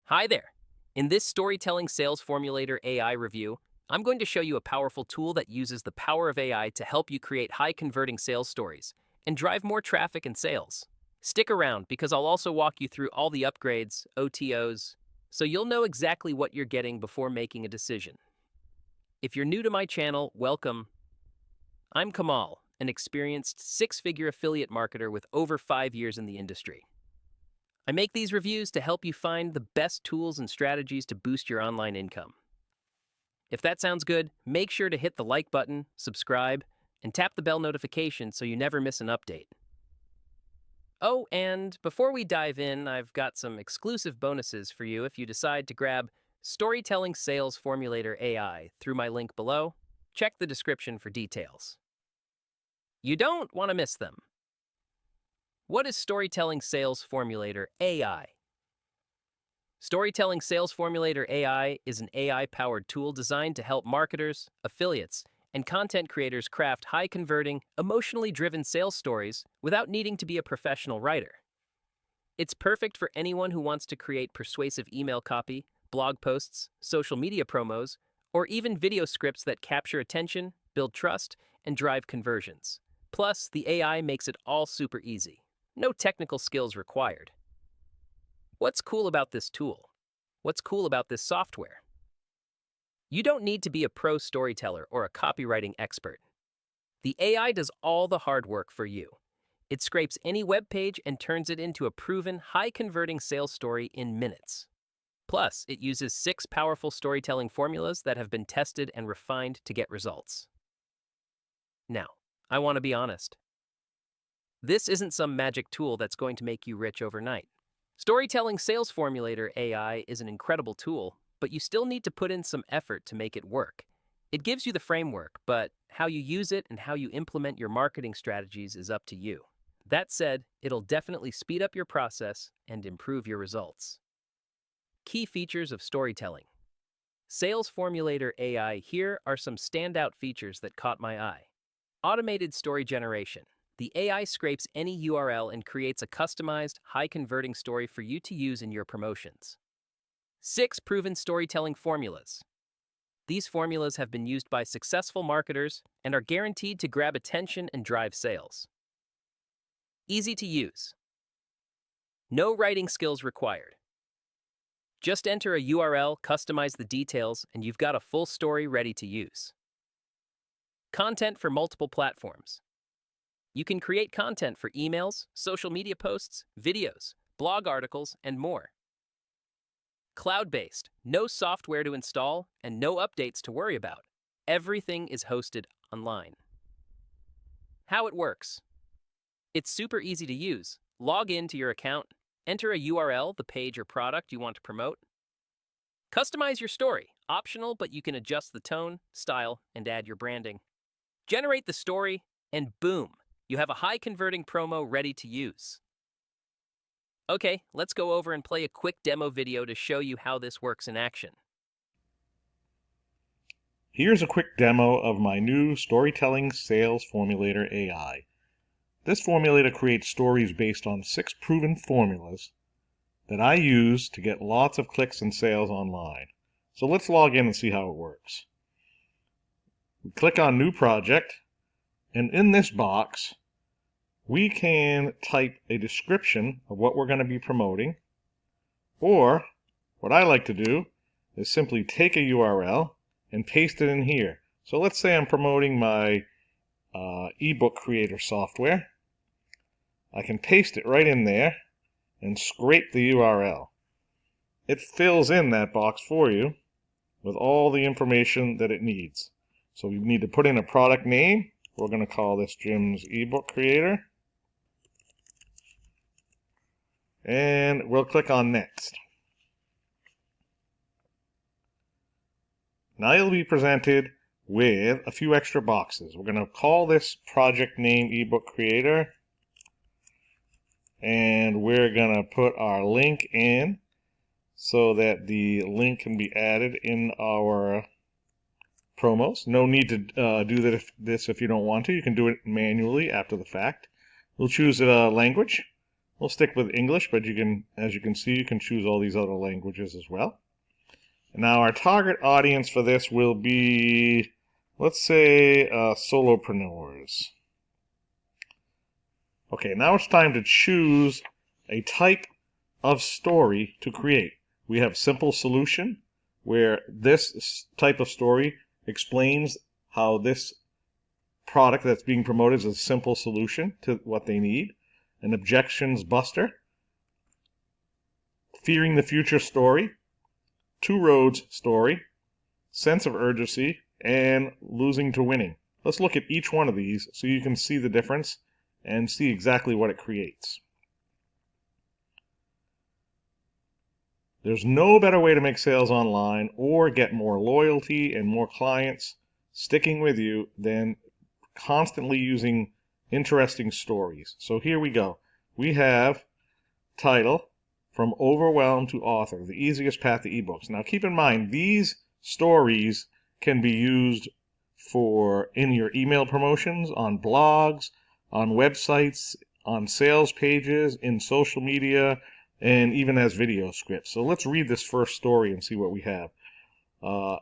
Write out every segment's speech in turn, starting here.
Hi there. In this Storytelling Sales Formulator AI review, I'm going to show you a powerful tool that uses the power of AI to help you create high-converting sales stories and drive more traffic and sales. Stick around because I'll also walk you through all the upgrades, OTOs, so you'll know exactly what you're getting before making a decision. If you're new to my channel, welcome. I'm Kamal, an experienced six-figure affiliate marketer with over 5 years in the industry. I make these reviews to help you find the best tools and strategies to boost your online income. If that sounds good, make sure to hit the like button, subscribe, and tap the bell notification so you never miss an update. Oh, and before we dive in, I've got some exclusive bonuses for you if you decide to grab Storytelling Sales Formulator AI through my link below. Check the description for details. You don't want to miss them. What is Storytelling Sales Formulator AI? Storytelling Sales Formulator AI is an AI-powered tool designed to help marketers, affiliates, and content creators craft high-converting, emotionally driven sales stories without needing to be a professional writer. It's perfect for anyone who wants to create persuasive email copy, blog posts, social media promos, or even video scripts that capture attention, build trust, and drive conversions. Plus, the AI makes it all super easy. No technical skills required. What's cool about this tool? What's cool about this software? You don't need to be a pro storyteller or a copywriting expert. The AI does all the hard work for you. It scrapes any web page and turns it into a proven, high-converting sales story in minutes. Plus, it uses 6 powerful storytelling formulas that have been tested and refined to get results. Now, I want to be honest. This isn't some magic tool that's going to make you rich overnight. Storytelling Sales Formulator AI is an incredible tool, but you still need to put in some effort to make it work. It gives you the framework, but how you use it and how you implement your marketing strategies is up to you. That said, it'll definitely speed up your process and improve your results. Key features of storytelling. Sales Formulator AI. Here are some standout features that caught my eye. Automated story generation. The AI scrapes any URL and creates a customized, high-converting story for you to use in your promotions. 6 proven storytelling formulas. These formulas have been used by successful marketers and are guaranteed to grab attention and drive sales. Easy to use. No writing skills required. Just enter a URL, customize the details, and you've got a full story ready to use. Content for multiple platforms. You can create content for emails, social media posts, videos, blog articles, and more. Cloud-based, no software to install, and no updates to worry about. Everything is hosted online. How it works. It's super easy to use. Log in to your account, enter a URL, the page or product you want to promote. Customize your story. Optional, but you can adjust the tone, style, and add your branding. Generate the story, and boom! You have a high-converting promo ready to use. Okay, let's go over and play a quick demo video to show you how this works in action. Here's a quick demo of my new Storytelling Sales Formulator AI. This formulator creates stories based on 6 proven formulas that I use to get lots of clicks and sales online. So let's log in and see how it works. We click on New Project, and in this box, we can type a description of what we're going to be promoting, or what I like to do is simply take a URL and paste it in here. So let's say I'm promoting my ebook creator software. I can paste it right in there and scrape the URL. It fills in that box for you with all the information that it needs. So we need to put in a product name. We're going to call this Jim's ebook creator. And we'll click on Next. Now you'll be presented with a few extra boxes. We're going to call this project name ebook creator, and we're going to put our link in so that the link can be added in our promos. No need to do this if you don't want to. You can do it manually after the fact. We'll choose a language. We'll stick with English, but as you can see, you can choose all these other languages as well. Now our target audience for this will be, let's say, solopreneurs. Okay, now it's time to choose a type of story to create. We have simple solution, where this type of story explains how this product that's being promoted is a simple solution to what they need. An objections buster, fearing the future story, two roads story, sense of urgency, and losing to winning. Let's look at each one of these so you can see the difference and see exactly what it creates. There's no better way to make sales online or get more loyalty and more clients sticking with you than constantly using interesting stories. So here we go. We have title, From Overwhelmed to Author, the easiest path to ebooks. Now keep in mind, these stories can be used in your email promotions, on blogs, on websites, on sales pages, in social media, and even as video scripts. So let's read this first story and see what we have.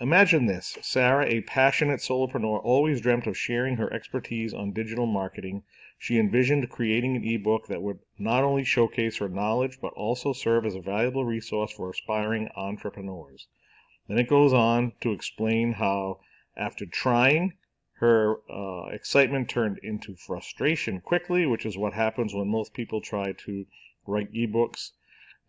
Imagine this. Sarah, a passionate solopreneur, always dreamt of sharing her expertise on digital marketing. She envisioned creating an ebook that would not only showcase her knowledge, but also serve as a valuable resource for aspiring entrepreneurs. Then it goes on to explain how, after trying, her excitement turned into frustration quickly, which is what happens when most people try to write ebooks.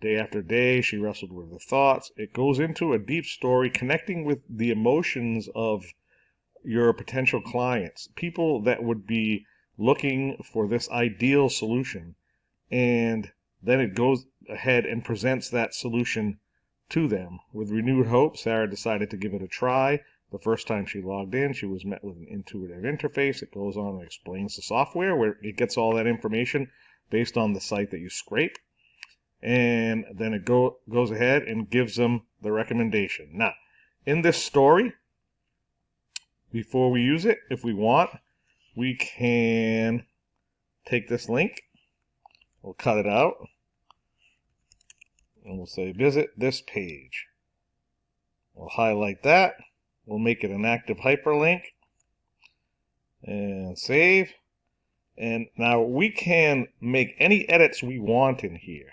Day after day, she wrestled with her thoughts. It goes into a deep story connecting with the emotions of your potential clients, people that would be looking for this ideal solution. And then it goes ahead and presents that solution to them. With renewed hope, Sarah decided to give it a try. The first time she logged in, she was met with an intuitive interface. It goes on and explains the software, where it gets all that information based on the site that you scrape. And then it goes ahead and gives them the recommendation. Now, in this story, before we use it, if we want, we can take this link, we'll cut it out, and we'll say visit this page. We'll highlight that, we'll make it an active hyperlink, and save. And now we can make any edits we want in here.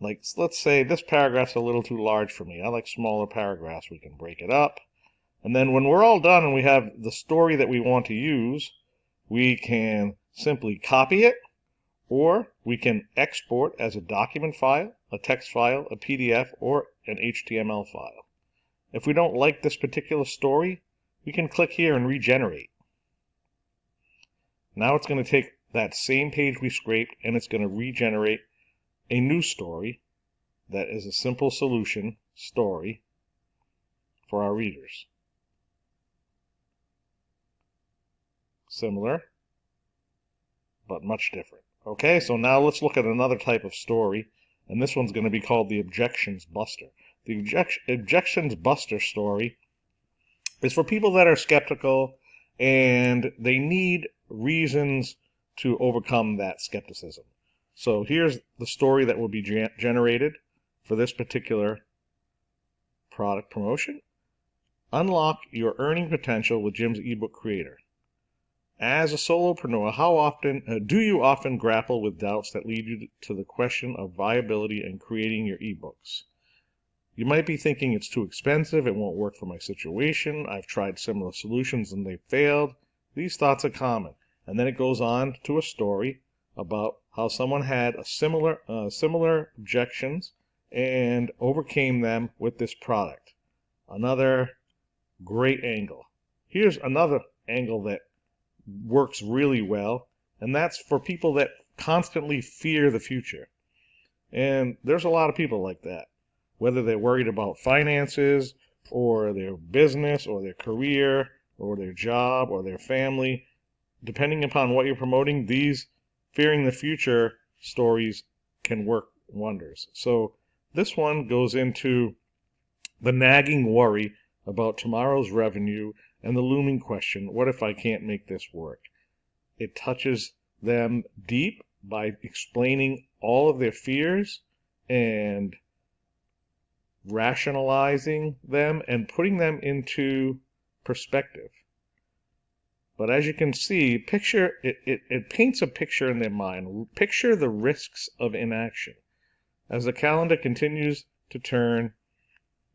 Like, let's say this paragraph's a little too large for me. I like smaller paragraphs. We can break it up. And then when we're all done and we have the story that we want to use, we can simply copy it, or we can export as a document file, a text file, a PDF, or an HTML file. If we don't like this particular story, we can click here and regenerate. Now it's going to take that same page we scraped and it's going to regenerate a new story that is a simple solution story for our readers. Similar, but much different. Okay, so now let's look at another type of story, and this one's going to be called the Objections Buster. The Objections Buster story is for people that are skeptical and they need reasons to overcome that skepticism. So here's the story that will be generated for this particular product promotion. Unlock your earning potential with Jim's ebook creator. As a solopreneur, how often do you often grapple with doubts that lead you to the question of viability in creating your ebooks? You might be thinking it's too expensive, it won't work for my situation, I've tried similar solutions and they've failed. These thoughts are common. And then it goes on to a story about how someone had a similar objections and overcame them with this product. Another great angle. Here's another angle that works really well, and that's for people that constantly fear the future. And there's a lot of people like that, whether they're worried about finances or their business or their career or their job or their family. Depending upon what you're promoting, these fearing the future stories can work wonders. So this one goes into the nagging worry about tomorrow's revenue and the looming question, what if I can't make this work? It touches them deep by explaining all of their fears and rationalizing them and putting them into perspective. But as you can see, it paints a picture in their mind. Picture the risks of inaction. As the calendar continues to turn,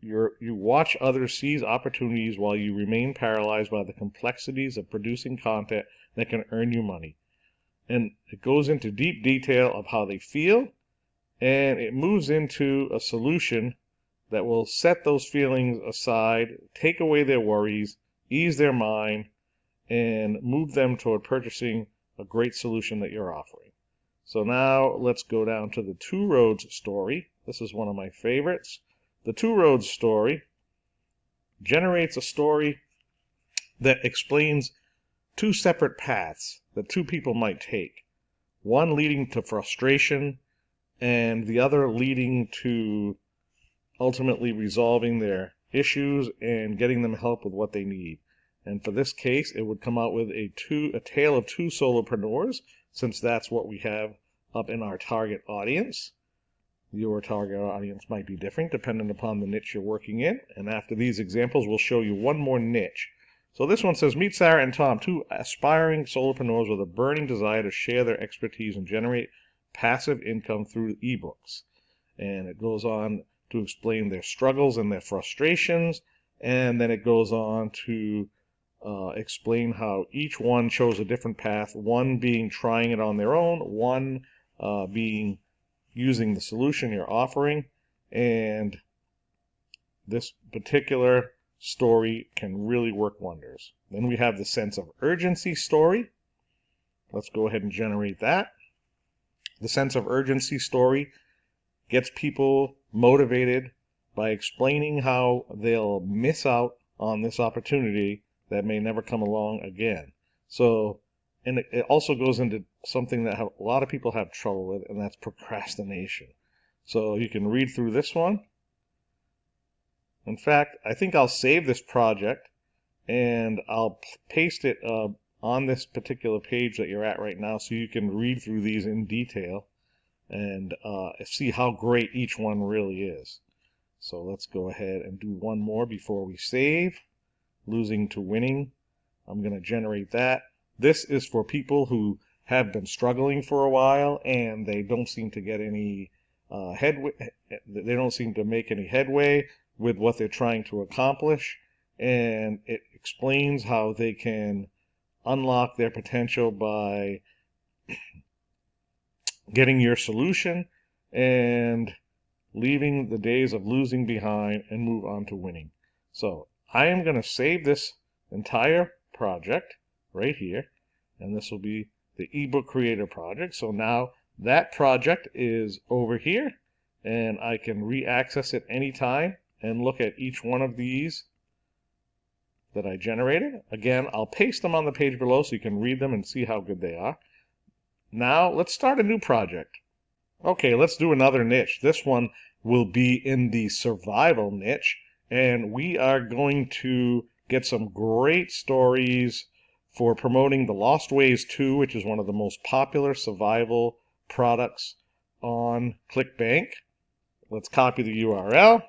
you watch others seize opportunities while you remain paralyzed by the complexities of producing content that can earn you money. And it goes into deep detail of how they feel, and it moves into a solution that will set those feelings aside, take away their worries, ease their mind, and move them toward purchasing a great solution that you're offering. So now let's go down to the Two Roads story. This is one of my favorites. The Two Roads story generates a story that explains two separate paths that two people might take, one leading to frustration and the other leading to ultimately resolving their issues and getting them help with what they need. And for this case, it would come out with a tale of two solopreneurs, since that's what we have up in our target audience. Your target audience might be different depending upon the niche you're working in. And after these examples, we'll show you one more niche. So this one says, meet Sarah and Tom, two aspiring solopreneurs with a burning desire to share their expertise and generate passive income through ebooks. And it goes on to explain their struggles and their frustrations. And then it goes on to explain how each one chose a different path, one being trying it on their own, one being using the solution you're offering. And this particular story can really work wonders. Then we have the sense of urgency story. Let's go ahead and generate that. The sense of urgency story gets people motivated by explaining how they'll miss out on this opportunity that may never come along again. So, and it also goes into something that a lot of people have trouble with, and that's procrastination. So you can read through this one. In fact, I think I'll save this project and I'll paste it on this particular page that you're at right now so you can read through these in detail and see how great each one really is. So let's go ahead and do one more before we save. Losing to winning. I'm going to generate that. This is for people who have been struggling for a while and they don't seem to get any headway. They don't seem to make any headway with what they're trying to accomplish, and it explains how they can unlock their potential by getting your solution and leaving the days of losing behind and move on to winning. So I am going to save this entire project right here, and this will be the ebook creator project. So now that project is over here, and I can re-access it anytime and look at each one of these that I generated. Again, I'll paste them on the page below so you can read them and see how good they are. Now let's start a new project. Okay, let's do another niche. This one will be in the survival niche, and we are going to get some great stories for promoting the Lost Ways 2, which is one of the most popular survival products on ClickBank. Let's copy the URL,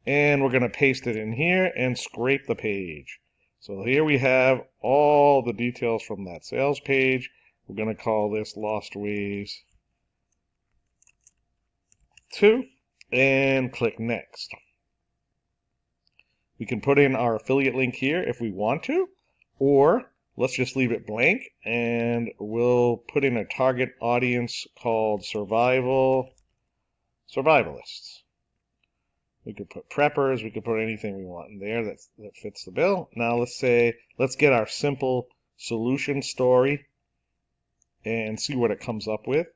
and we're going to paste it in here and scrape the page. So here we have all the details from that sales page. We're going to call this Lost Ways 2 and click Next. We can put in our affiliate link here if we want to, or let's just leave it blank and we'll put in a target audience called survivalists. We could put preppers, we could put anything we want in there that fits the bill. Now let's get our simple solution story and see what it comes up with.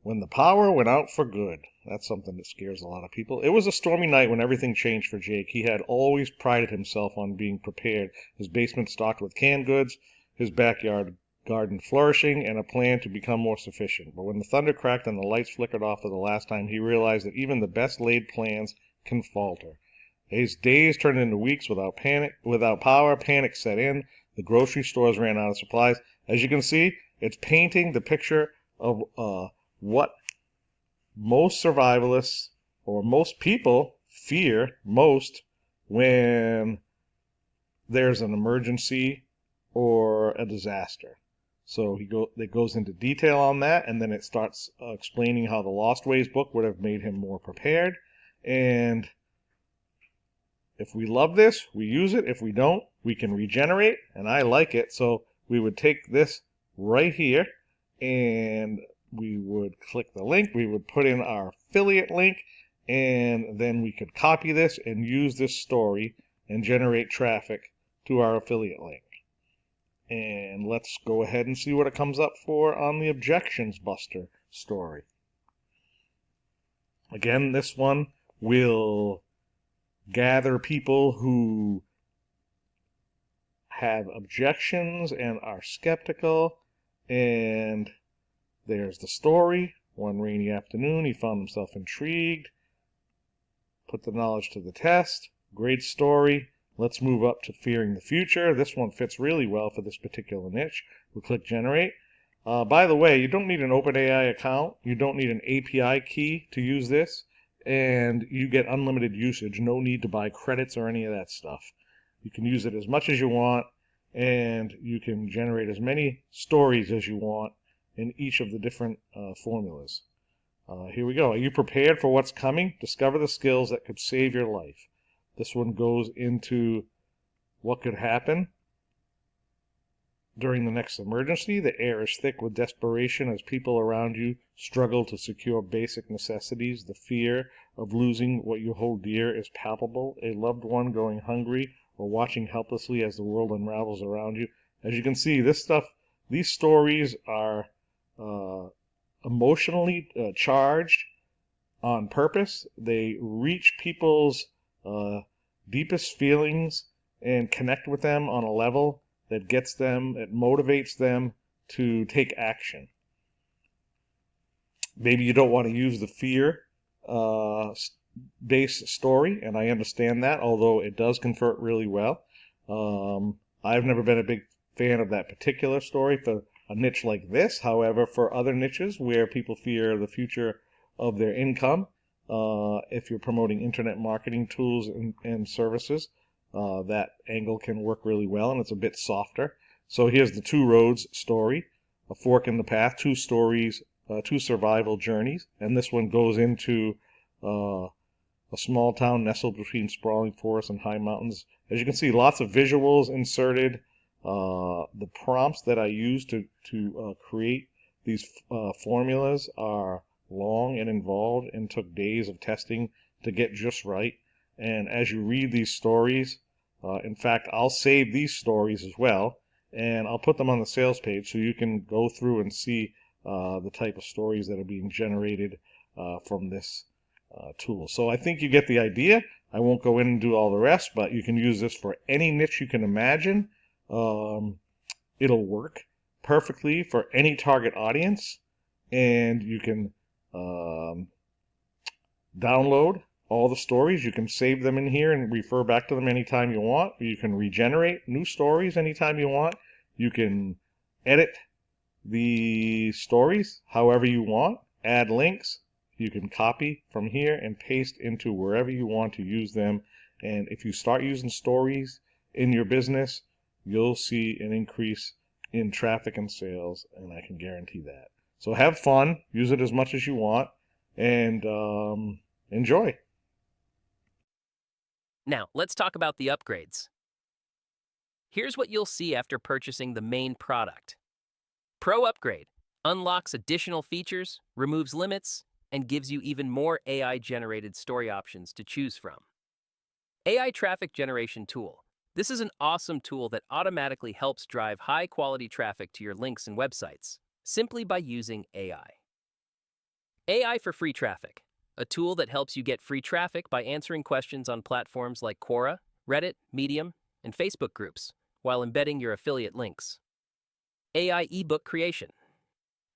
When the power went out for good. That's something that scares a lot of people. It was a stormy night when everything changed for Jake. He had always prided himself on being prepared. His basement stocked with canned goods, his backyard garden flourishing, and a plan to become more sufficient. But when the thunder cracked and the lights flickered off for the last time, he realized that even the best laid plans can falter. His days turned into weeks without power. Panic set in. The grocery stores ran out of supplies. As you can see, it's painting the picture of what most survivalists or most people fear most when there's an emergency or a disaster. So it goes into detail on that, and then it starts explaining how the Lost Ways book would have made him more prepared. And if we love this, we use it. If we don't, we can regenerate, and I like it. So we would take this right here, and we would click the link. We would put in our affiliate link, and then we could copy this and use this story and generate traffic to our affiliate link. And let's go ahead and see what it comes up for on the Objections Buster story. Again, this one will gather people who have objections and are skeptical. And there's the story. One rainy afternoon, he found himself intrigued. Put the knowledge to the test. Great story. Let's move up to Fearing the Future. This one fits really well for this particular niche. We'll click Generate. By the way, you don't need an OpenAI account. You don't need an API key to use this. And you get unlimited usage. No need to buy credits or any of that stuff. You can use it as much as you want, and you can generate as many stories as you want in each of the different formulas. Here we go. Are you prepared for what's coming? Discover the skills that could save your life. This one goes into what could happen during the next emergency. The air is thick with desperation as people around you struggle to secure basic necessities. The fear of losing what you hold dear is palpable. A loved one going hungry or watching helplessly as the world unravels around you. As you can see, these stories are emotionally charged on purpose. They reach people's deepest feelings and connect with them on a level that gets them, it motivates them to take action. Maybe you don't want to use the fear-based story, and I understand that, although it does convert really well. I've never been a big fan of that particular story for a niche like this. However, for other niches where people fear the future of their income, if you're promoting internet marketing tools and services, that angle can work really well, and it's a bit softer. So here's the Two Roads story, a fork in the path, two stories, two survival journeys, and this one goes into a small town nestled between sprawling forests and high mountains. As you can see, lots of visuals inserted. The prompts that I use to create these formulas are long and involved and took days of testing to get just right. And as you read these stories, in fact, I'll save these stories as well, and I'll put them on the sales page so you can go through and see the type of stories that are being generated from this tool. So I think you get the idea. I won't go in and do all the rest, but you can use this for any niche you can imagine. It'll work perfectly for any target audience, and you can download all the stories. You can save them in here and refer back to them anytime you want. You can regenerate new stories anytime you want. You can edit the stories however you want, add links. You can copy from here and paste into wherever you want to use them. And if you start using stories in your business, you'll see an increase in traffic and sales, and I can guarantee that. So have fun, use it as much as you want, and enjoy. Now, let's talk about the upgrades. Here's what you'll see after purchasing the main product. Pro Upgrade unlocks additional features, removes limits, and gives you even more AI-generated story options to choose from. AI Traffic Generation Tool. This is an awesome tool that automatically helps drive high-quality traffic to your links and websites, simply by using AI. AI for Free Traffic, a tool that helps you get free traffic by answering questions on platforms like Quora, Reddit, Medium, and Facebook groups, while embedding your affiliate links. AI ebook creation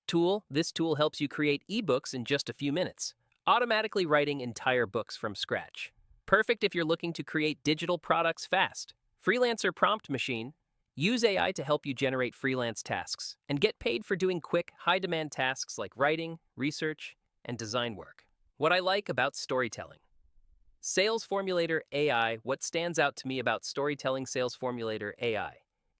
tool. This tool helps you create ebooks in just a few minutes, automatically writing entire books from scratch. Perfect if you're looking to create digital products fast. Freelancer Prompt Machine. Use AI to help you generate freelance tasks and get paid for doing quick, high-demand tasks like writing, research, and design work. What I like about storytelling. Sales Formulator AI. What stands out to me about storytelling Sales Formulator AI?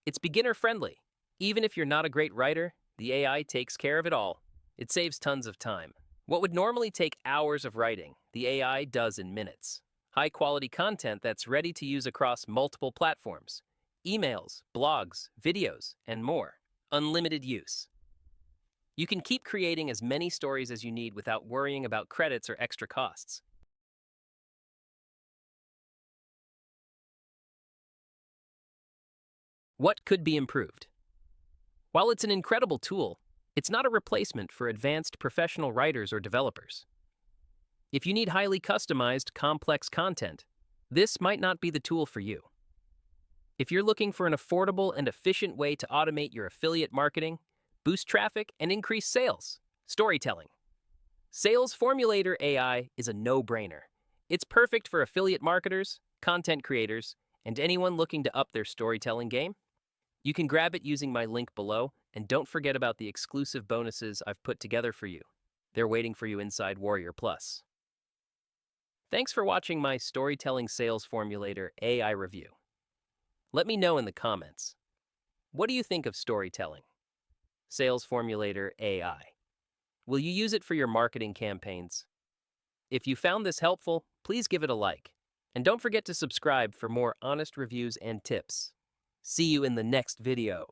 It's beginner-friendly. Even if you're not a great writer, the AI takes care of it all. It saves tons of time. What would normally take hours of writing, the AI does in minutes. High-quality content that's ready to use across multiple platforms. Emails, blogs, videos, and more. Unlimited use. You can keep creating as many stories as you need without worrying about credits or extra costs. What could be improved? While it's an incredible tool, it's not a replacement for advanced professional writers or developers. If you need highly customized, complex content, this might not be the tool for you. If you're looking for an affordable and efficient way to automate your affiliate marketing, boost traffic, and increase sales, storytelling. Sales Formulator AI is a no-brainer. It's perfect for affiliate marketers, content creators, and anyone looking to up their storytelling game. You can grab it using my link below, and don't forget about the exclusive bonuses I've put together for you. They're waiting for you inside Warrior Plus. Thanks for watching my Storytelling Sales Formulator AI review. Let me know in the comments. What do you think of storytelling? Sales Formulator AI. Will you use it for your marketing campaigns? If you found this helpful, please give it a like. And don't forget to subscribe for more honest reviews and tips. See you in the next video.